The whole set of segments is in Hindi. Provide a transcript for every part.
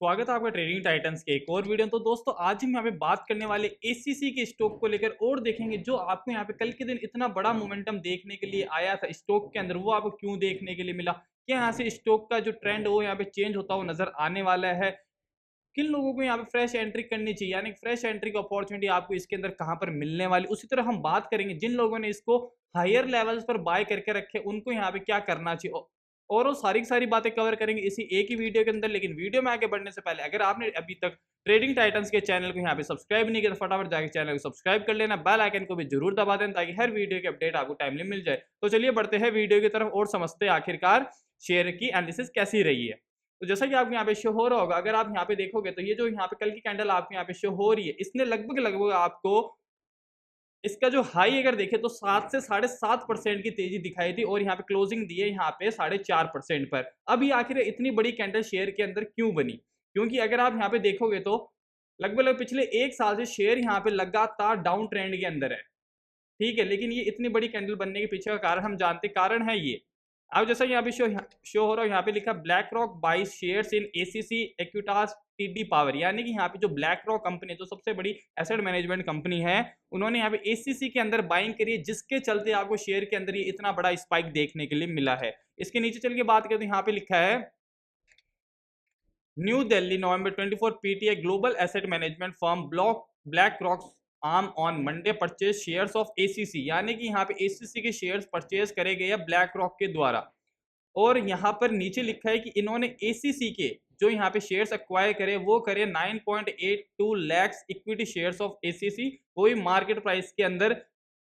स्वागत है आपका ट्रेडिंग टाइटंस के एक और वीडियो। तो दोस्तों आज हम यहाँ पे बात करने वाले एसीसी के स्टॉक को लेकर और देखेंगे जो आपको यहाँ पे कल के दिन इतना बड़ा मोमेंटम देखने के लिए आया था स्टॉक के अंदर, वो आपको क्यों देखने के लिए मिला। क्या यहाँ से स्टॉक का जो ट्रेंड वो यहाँ पे चेंज होता हुआ नजर आने वाला है। किन लोगों को यहाँ पे फ्रेश एंट्री करनी चाहिए, यानी फ्रेश एंट्री की अपॉर्चुनिटी आपको इसके अंदर कहाँ पर मिलने वाली। उसी तरह हम बात करेंगे जिन लोगों ने इसको हायर लेवल्स पर बाय करके रखे उनको यहाँ पे क्या करना चाहिए, और वो सारी की सारी बातें कवर करेंगे इसी एक ही वीडियो के अंदर। लेकिन वीडियो में आगे बढ़ने से पहले अगर आपने अभी तक ट्रेडिंग टाइटंस के चैनल को यहाँ पे सब्सक्राइब नहीं किया तो फटाफट जाकर चैनल को सब्सक्राइब कर लेना, बेल आइकन को भी जरूर दबा देना ताकि हर वीडियो की अपडेट आपको टाइमली मिल जाए। तो चलिए बढ़ते हैं वीडियो की तरफ और समझते हैं आखिरकार शेयर की एनालिसिस कैसी रही है। तो जैसा कि आपको यहाँ पे शो हो रहा होगा, अगर आप यहाँ पे देखोगे तो ये जो यहाँ पे कल की कैंडल आपको यहाँ पे शो हो रही है, इसने लगभग लगभग आपको इसका जो हाई अगर देखें तो 7 से 7.5% की तेजी दिखाई थी और यहाँ पे क्लोजिंग दी है यहाँ पे 4.5% पर। अब ये आखिर इतनी बड़ी कैंडल शेयर के अंदर क्यों बनी, क्योंकि अगर आप यहाँ पे देखोगे तो लगभग पिछले एक साल से शेयर यहाँ पे लगातार डाउन ट्रेंड के अंदर है, ठीक है। लेकिन ये इतनी बड़ी कैंडल बनने के पीछे का कारण हम जानते, कारण है ये। अब जैसा यहाँ पे शो हो रहा है, यहाँ पे लिखा BlackRock buys shares in ACC Equitas TD power, यानी कि यहाँ पे जो ब्लैक रॉक कंपनी जो सबसे बड़ी एसेट मैनेजमेंट कंपनी है, उन्होंने यहाँ पे एसीसी के अंदर बाइंग करी है, जिसके चलते आपको शेयर के अंदर ये इतना बड़ा स्पाइक देखने के लिए मिला है। इसके नीचे चल के बात करें तो यहाँ पे लिखा है new Delhi November 24 PTA global asset management firm black rock arm on Monday purchase shares of ACC, यानी कि यहाँ पे एसीसी के शेयर्स परचेज करे गए हैं ब्लैक रॉक के द्वारा। और यहाँ पर नीचे लिखा है कि इन्होंने एसीसी के जो यहाँ पे शेयर्स एक्वायर करे वो करे 9.82 lakh equity shares of ACC, कोई मार्केट प्राइस के अंदर,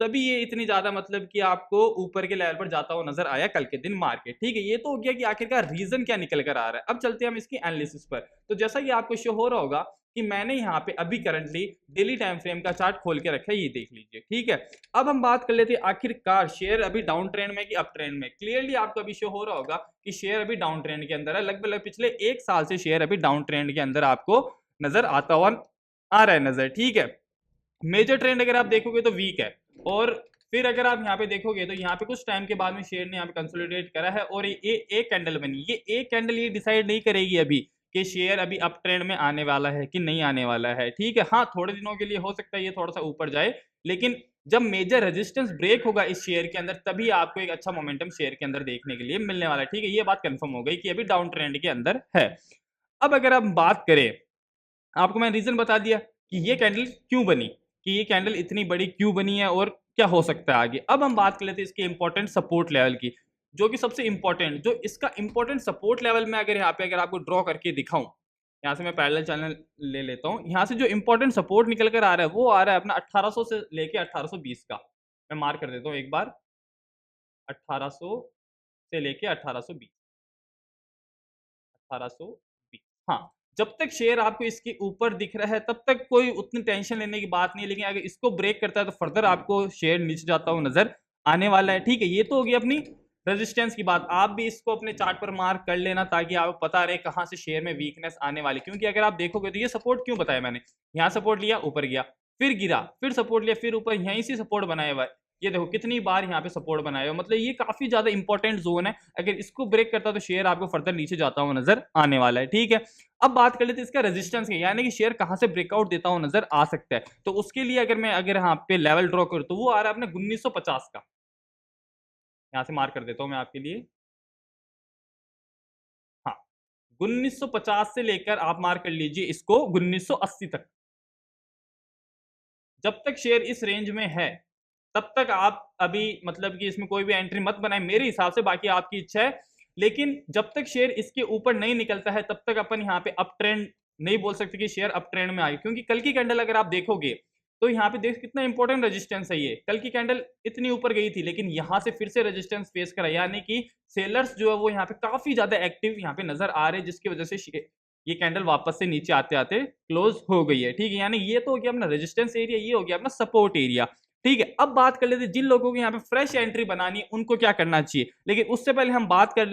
तभी ये इतनी ज्यादा मतलब कि आपको ऊपर के लेवल पर जाता हुआ नजर आया कल के दिन मार्केट, ठीक है। ये तो हो गया कि आखिरकार रीजन क्या निकल कर आ रहा है। अब चलते हैं हम इसकी एनालिसिस पर। तो जैसा कि आपको शो हो रहा होगा कि मैंने यहाँ पे अभी करंटली डेली टाइम फ्रेम का चार्ट खोल के रखा है, ये देख लीजिए, ठीक है। अब हम बात कर लेते हैं आखिरकार शेयर अभी डाउन ट्रेंड में कि अप ट्रेंड में। क्लियरली आपको अभी शो हो रहा होगा कि शेयर अभी डाउन ट्रेंड के अंदर है, लगभग पिछले एक साल से शेयर अभी डाउन ट्रेंड के अंदर आपको नजर आता हुआ आ रहा है नजर, ठीक है। मेजर ट्रेंड अगर आप देखोगे तो वीक है, और फिर अगर आप यहाँ पे देखोगे तो यहाँ पे कुछ टाइम के बाद में शेयर ने यहाँ पे कंसोलिडेट करा है और ये एक कैंडल बनी। ये एक कैंडल ये डिसाइड नहीं करेगी अभी कि शेयर अभी अप ट्रेंड में आने वाला है कि नहीं आने वाला है, ठीक है। हाँ, थोड़े दिनों के लिए हो सकता है ये थोड़ा सा ऊपर जाए, लेकिन जब मेजर रेजिस्टेंस ब्रेक होगा इस शेयर के अंदर तभी आपको एक अच्छा मोमेंटम शेयर के अंदर देखने के लिए मिलने वाला है, ठीक है। ये बात कंफर्म हो गई कि अभी डाउन ट्रेंड के अंदर है। अब अगर आप बात करें, आपको मैं रीजन बता दिया कि ये कैंडल क्यों बनी, कि ये कैंडल इतनी बड़ी क्यों बनी है और क्या हो सकता है आगे। अब हम बात कर लेते हैं इसके इंपॉर्टेंट सपोर्ट लेवल की, जो कि सबसे इंपॉर्टेंट जो इसका इंपॉर्टेंट सपोर्ट लेवल में अगर यहाँ पे अगर आपको ड्रॉ करके दिखाऊं, यहाँ से मैं पैरेलल चैनल ले लेता हूँ। यहाँ से जो इंपॉर्टेंट सपोर्ट निकल कर आ रहा है वो आ रहा है अपना 1800 से लेके 1820 का। मैं मार्क कर देता हूँ एक बार, 1800 से लेके 1820, 1820। हाँ, जब तक शेयर आपको इसके ऊपर दिख रहा है तब तक कोई उतनी टेंशन लेने की बात नहीं है, लेकिन अगर इसको ब्रेक करता है तो फर्दर आपको शेयर नीचे जाता हुआ नजर आने वाला है, ठीक है। ये तो होगी अपनी रेजिस्टेंस की बात। आप भी इसको अपने चार्ट पर मार्क कर लेना ताकि आपको पता रहे कहां से शेयर में वीकनेस आने वाली, क्योंकि अगर आप देखोगे तो ये सपोर्ट क्यों बताया मैंने, यहाँ सपोर्ट लिया ऊपर गया, फिर गिरा, फिर सपोर्ट लिया, फिर ऊपर, यहीं से सपोर्ट बनाया हुआ है। ये देखो कितनी बार यहाँ पे सपोर्ट बनाया हुआ, मतलब ये काफी ज्यादा इंपॉर्टेंट जोन है। अगर इसको ब्रेक करता तो शेयर आपको फर्दर नीचे जाता हुआ नजर आने वाला है, ठीक है। अब बात कर लेते हैं इसका रेजिस्टेंस की, यानी कि शेयर कहां से ब्रेकआउट देता हुआ नजर आ सकता है। तो उसके लिए अगर यहाँ पे लेवल ड्रॉ करूं तो वो आ रहा है अपने 1950 का। यहां से मार्क कर देता हूं मैं आपके लिए, हाँ, 1950 से लेकर आप मार्क कर लीजिए इसको 1980 तक। जब तक शेयर इस रेंज में है तब तक आप अभी मतलब कि इसमें कोई भी एंट्री मत बनाए मेरे हिसाब से, बाकी आपकी इच्छा है। लेकिन जब तक शेयर इसके ऊपर नहीं निकलता है तब तक अपन यहाँ पे अप ट्रेंड नहीं बोल सकते कि शेयर अप ट्रेंड में आए, क्योंकि कल की कैंडल अगर आप देखोगे तो यहाँ पे देख कितना इंपॉर्टेंट रेजिस्टेंस है। ये कल की कैंडल इतनी ऊपर गई थी लेकिन यहाँ से फिर से रेजिस्टेंस फेस करा, यानी कि सेलर्स जो है वो यहाँ पे काफी ज्यादा एक्टिव यहाँ पे नजर आ रहे हैं, जिसकी वजह से ये कैंडल वापस से नीचे आते आते क्लोज हो गई है, ठीक है। यानी ये तो हो गया अपना रेजिस्टेंस एरिया, ये हो गया अपना सपोर्ट एरिया, ठीक है। अब बात कर लेते हैं जिन लोगों को यहाँ पे फ्रेश एंट्री बनानी है उनको क्या करना चाहिए, लेकिन उससे पहले हम बात कर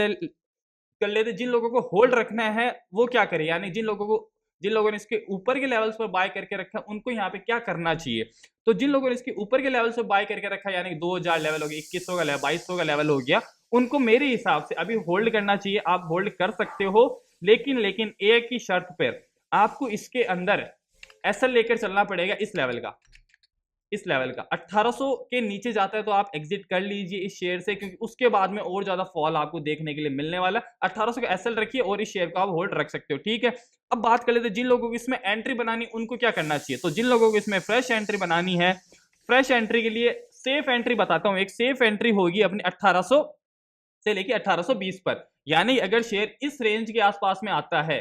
लेते जिन लोगों को होल्ड रखना है वो क्या करें, यानी जिन लोगों ने इसके ऊपर के लेवल्स पर बाय करके रखा उनको यहाँ पे क्या करना चाहिए। तो जिन लोगों ने इसके ऊपर के लेवल्स पर बाय करके रखा, यानी 2000 लेवल हो गया, 2100 का लेवल, 2200 का लेवल हो गया, उनको मेरे हिसाब से अभी होल्ड करना चाहिए। आप होल्ड कर सकते हो, लेकिन एक ही शर्त पर, आपको इसके अंदर एसएल लेकर चलना पड़ेगा इस लेवल का, 1800 के नीचे जाता है तो आप एग्जिट कर लीजिए इस शेयर से, क्योंकि उसके बाद में और ज्यादा फॉल आपको देखने के लिए मिलने वाला। 1800 का एसएल रखिए और इस शेयर को आप होल्ड रख सकते हो, ठीक है। अब बात कर लेते हैं जिन लोगों को इसमें एंट्री बनानी उनको क्या करना चाहिए। तो जिन लोगों को इसमें फ्रेश एंट्री बनानी है, फ्रेश एंट्री के लिए सेफ एंट्री बताता हूं। एक सेफ एंट्री होगी अपनी 1800 से लेके 1820 पर, यानी अगर शेयर इस रेंज के आसपास में आता है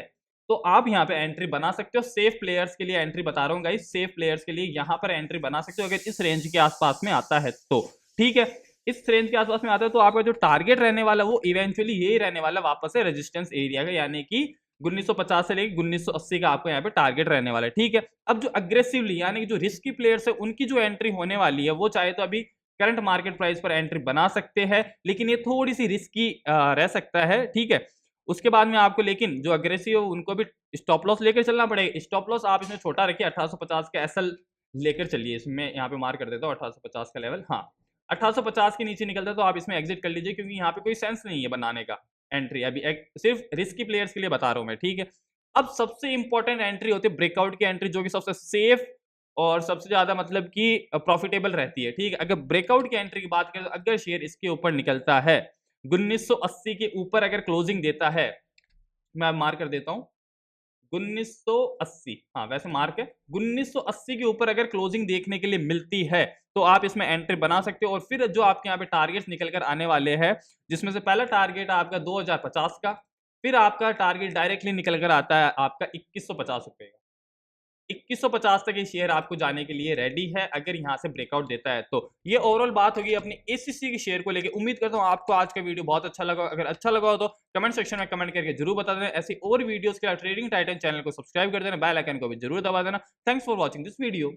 तो आप यहां पे एंट्री बना सकते हो। सेफ प्लेयर्स के लिए एंट्री बता रहा हूं गाइस, सेफ प्लेयर्स के लिए यहां पर एंट्री बना सकते हो अगर इस रेंज के आसपास में आता है तो, ठीक है। इस रेंज के आसपास में आता है तो आपका जो टारगेट रहने वाला वो इवेंचुअली यही रहने वाला वापस से रेजिस्टेंस एरिया का, यानी कि 1950 से लेकर 1980 का आपको यहाँ पे टारगेट रहने वाला है, ठीक है। अब जो अग्रेसिवली यानी कि जो रिस्की प्लेयर्स है उनकी जो एंट्री होने वाली है वो चाहे तो अभी करंट मार्केट प्राइस पर एंट्री बना सकते हैं, लेकिन ये थोड़ी सी रिस्की रह सकता है, ठीक है। उसके बाद में आपको लेकिन जो अग्रेसिव है उनको भी स्टॉप लॉस लेकर चलना पड़ेगा। स्टॉप लॉस आप इसमें छोटा रखिए, 1850 का एसएल लेकर चलिए। इसमें यहाँ पे मार्क कर देता हूँ 1850 का लेवल, हाँ 1850 के नीचे निकलता है तो आप इसमें एग्जिट कर लीजिए, क्योंकि यहाँ पे कोई सेंस नहीं है बनाने का एंट्री, अभी सिर्फ रिस्की प्लेयर्स के लिए बता रहा हूँ मैं, ठीक है। अब सबसे इंपॉर्टेंट एंट्री होती है ब्रेकआउट की एंट्री, जो कि सबसे सेफ और सबसे ज्यादा मतलब कि प्रॉफिटेबल रहती है, ठीक है। अगर ब्रेकआउट की एंट्री की बात करें तो अगर शेयर इसके ऊपर निकलता है 1980 के ऊपर अगर क्लोजिंग देता है, मैं मार्क कर देता हूं 1980, हाँ वैसे मार्क है 1980 के ऊपर अगर क्लोजिंग देखने के लिए मिलती है तो आप इसमें एंट्री बना सकते हो। और फिर जो आपके यहाँ पे टारगेट्स निकल कर आने वाले हैं, जिसमें से पहला टारगेट आपका 2050 का, फिर आपका टारगेट डायरेक्टली निकल कर आता है आपका 2150 रुपए का। 2150 तक ये शेयर आपको जाने के लिए रेडी है अगर यहां से ब्रेकआउट देता है तो। ये ओवरऑल बात होगी अपनी एसीसी के शेयर को लेकर। उम्मीद करता हूं आपको आज का वीडियो बहुत अच्छा लगा। अगर अच्छा लगा हो तो कमेंट सेक्शन में कमेंट करके जरूर बता देना। ऐसी और वीडियोस के लिए ट्रेडिंग टाइटन चैनल को सब्सक्राइब कर देना, बेल आइकन को भी जरूर दबा देना। Thanks for watching this video.